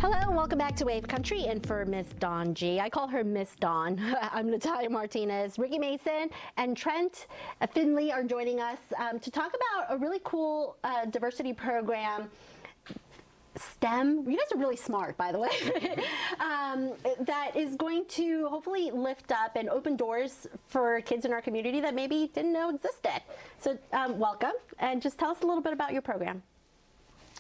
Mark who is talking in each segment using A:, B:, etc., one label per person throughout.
A: Hello, welcome back to Wave Country and for Miss Dawn G. I call her Miss Dawn. I'm Natalia Martinez. Ricky Mason and Trent Finley are joining us to talk about a really cool diversity program. STEM, you guys are really smart, by the way, that is going to hopefully lift up and open doors for kids in our community that maybe didn't know existed. So welcome, and just tell us a little bit about your program.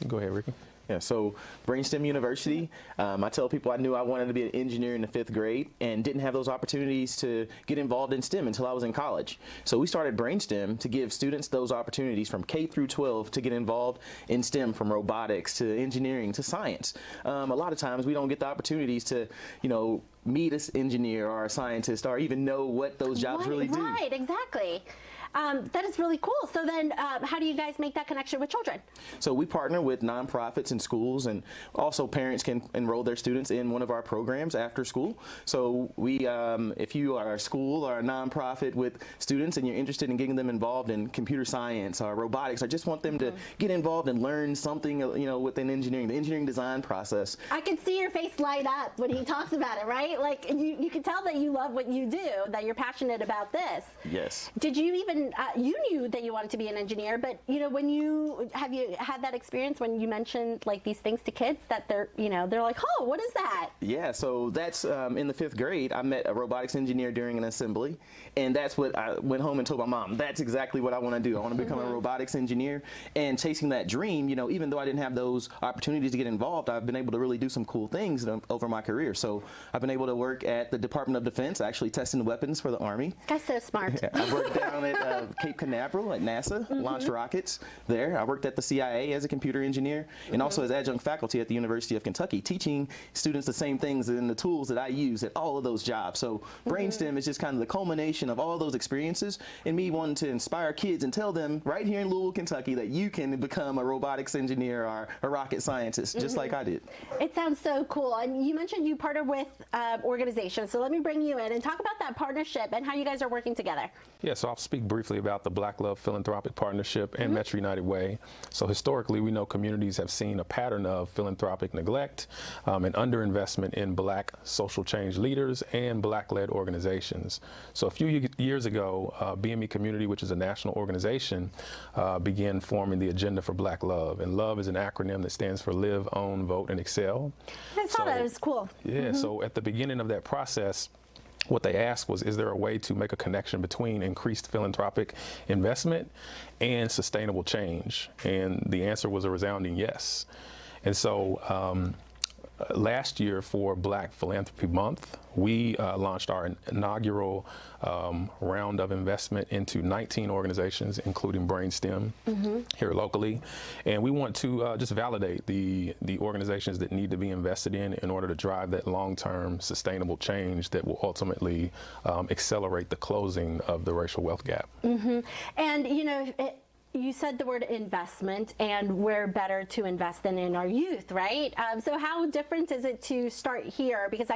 B: Go ahead, Ricky.
C: Yeah, so BrainSTEM University, I tell people I knew I wanted to be an engineer in the 5th grade and didn't have those opportunities to get involved in STEM until I was in college. So we started BrainSTEM to give students those opportunities from K through 12 to get involved in STEM, from robotics to engineering to science. A lot of times we don't get the opportunities to, meet an engineer or a scientist or even know what those jobs really do.
A: Right, exactly. That is really cool. So then how do you guys make that connection with children?
C: So we partner with nonprofits and schools, and also parents can enroll their students in one of our programs after school. So we, if you are a school or a nonprofit with students and you're interested in getting them involved in computer science or robotics, or just want them to get involved and learn something, within engineering, the engineering design process.
A: I can see your face light up when he talks about it, right? Like you can tell that you love what you do, that you're passionate about this.
C: Yes.
A: Did you even you knew that you wanted to be an engineer, but when you had that experience when you mentioned like these things to kids that they're like, oh, what is that?
C: Yeah, so that's in the 5th grade. I met a robotics engineer during an assembly, and that's what I went home and told my mom. That's exactly what I want to do. I want to become a robotics engineer, and chasing that dream. Even though I didn't have those opportunities to get involved, I've been able to really do some cool things over my career. So I've been able to work at the Department of Defense, actually testing weapons for the Army.
A: This guy's so smart.
C: I worked down at Cape Canaveral at NASA, launched rockets there. I worked at the CIA as a computer engineer, and also as adjunct faculty at the University of Kentucky, teaching students the same things and the tools that I use at all of those jobs. So BrainSTEM is just kind of the culmination of all those experiences, and me wanting to inspire kids and tell them right here in Louisville, Kentucky, that you can become a robotics engineer or a rocket scientist, just like I did.
A: It sounds so cool. And you mentioned you partner with organizations, so let me bring you in and talk about that partnership and how you guys are working together.
B: Yeah, so I'll speak briefly about the Black L.O.V.E. Philanthropic Partnership and Metro United Way. So historically, we know communities have seen a pattern of philanthropic neglect and underinvestment in Black social change leaders and Black-led organizations. So a few years ago, BME Community, which is a national organization, began forming the agenda for Black L.O.V.E. And LOVE is an acronym that stands for Live, Own, Vote, and Excel.
A: I saw that. It was cool.
B: Yeah, so at the beginning of that process, what they asked was, is there a way to make a connection between increased philanthropic investment and sustainable change? And the answer was a resounding yes. And so last year for Black Philanthropy Month, we launched our inaugural round of investment into 19 organizations, including BrainSTEM here locally. And we want to just validate the organizations that need to be invested in order to drive that long-term sustainable change that will ultimately accelerate the closing of the racial wealth gap.
A: And you said the word investment, and we're better to invest in our youth, right? So how different is it to start here? Because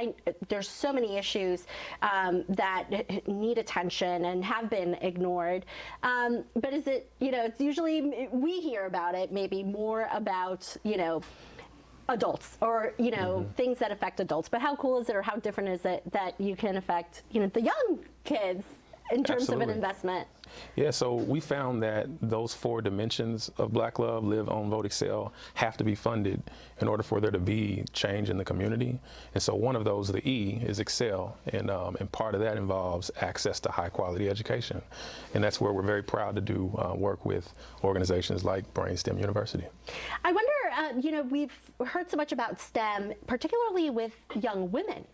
A: there's so many issues that need attention and have been ignored. But is it, it's usually, we hear about it maybe more about, adults or, things that affect adults. But how cool is it, or how different is it that you can affect, the young kids in terms of an investment?
B: Yeah, so we found that those 4 dimensions of Black L.O.V.E., Live, Own, Vote, Excel, have to be funded in order for there to be change in the community. And so one of those, the E, is Excel, and part of that involves access to high quality education. And that's where we're very proud to do work with organizations like BrainSTEM University.
A: I wonder, we've heard so much about STEM, particularly with young women.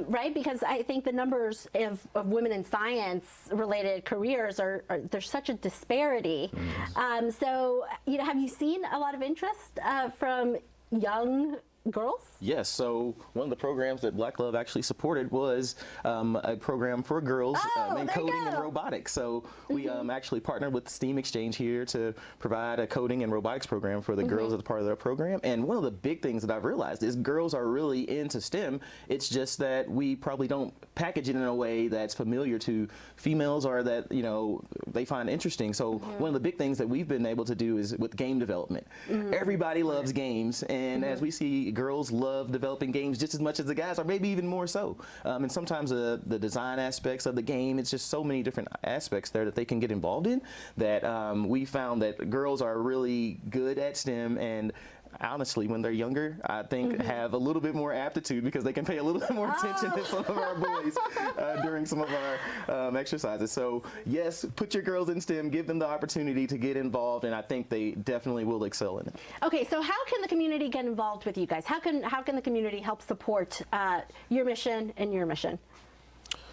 A: Right, because I think the numbers of women in science-related careers there's such a disparity. So, have you seen a lot of interest from young girls?
C: Yes, so one of the programs that Black L.O.V.E. actually supported was a program for girls in coding and robotics. So we actually partnered with STEAM Exchange here to provide a coding and robotics program for the girls as part of their program. And one of the big things that I've realized is girls are really into STEM. It's just that we probably don't package it in a way that's familiar to females or that, you know, they find interesting. So one of the big things that we've been able to do is with game development. Everybody loves games, and as we see girls love developing games just as much as the guys, or maybe even more so. And sometimes the design aspects of the game, it's just so many different aspects there that they can get involved in that we found that girls are really good at STEM, and honestly, when they're younger, I think have a little bit more aptitude because they can pay a little bit more attention than some of our boys during some of our exercises. So yes, put your girls in STEM, give them the opportunity to get involved, and I think they definitely will excel in it.
A: Okay, so how can the community get involved with you guys? How can the community help support your mission and your mission?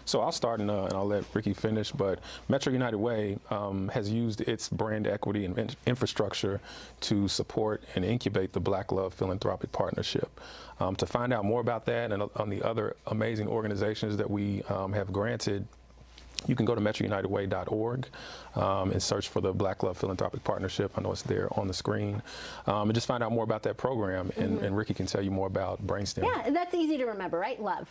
B: So I'll start and I'll let Ricky finish, but Metro United Way has used its brand equity and infrastructure to support and incubate the Black L.O.V.E. Philanthropic Partnership. To find out more about that and on the other amazing organizations that we have granted, you can go to metrounitedway.org and search for the Black L.O.V.E. Philanthropic Partnership. I know it's there on the screen. And just find out more about that program, and Ricky can tell you more about BrainSTEM.
A: Yeah, that's easy to remember, right? Love.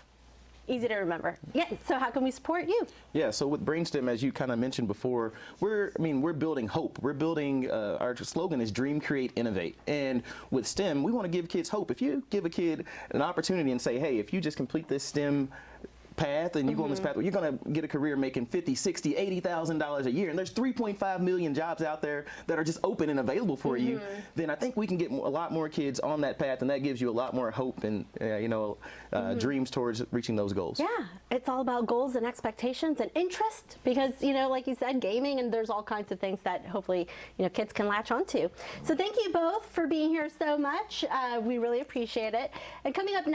A: Easy to remember. Yeah, so how can we support you?
C: Yeah, so with BrainSTEM, as you kind of mentioned before, we're building hope. We're building, our slogan is Dream, Create, Innovate. And with STEM, we want to give kids hope. If you give a kid an opportunity and say, hey, if you just complete this STEM path and you go on this path, you're going to get a career making $50,000, $60,000, $80,000 a year, and there's 3.5 million jobs out there that are just open and available for you, then I think we can get a lot more kids on that path, and that gives you a lot more hope and dreams towards reaching those goals.
A: Yeah, it's all about goals and expectations and interest, because like you said, gaming, and there's all kinds of things that hopefully kids can latch onto. So thank you both for being here so much. We really appreciate it. And coming up next.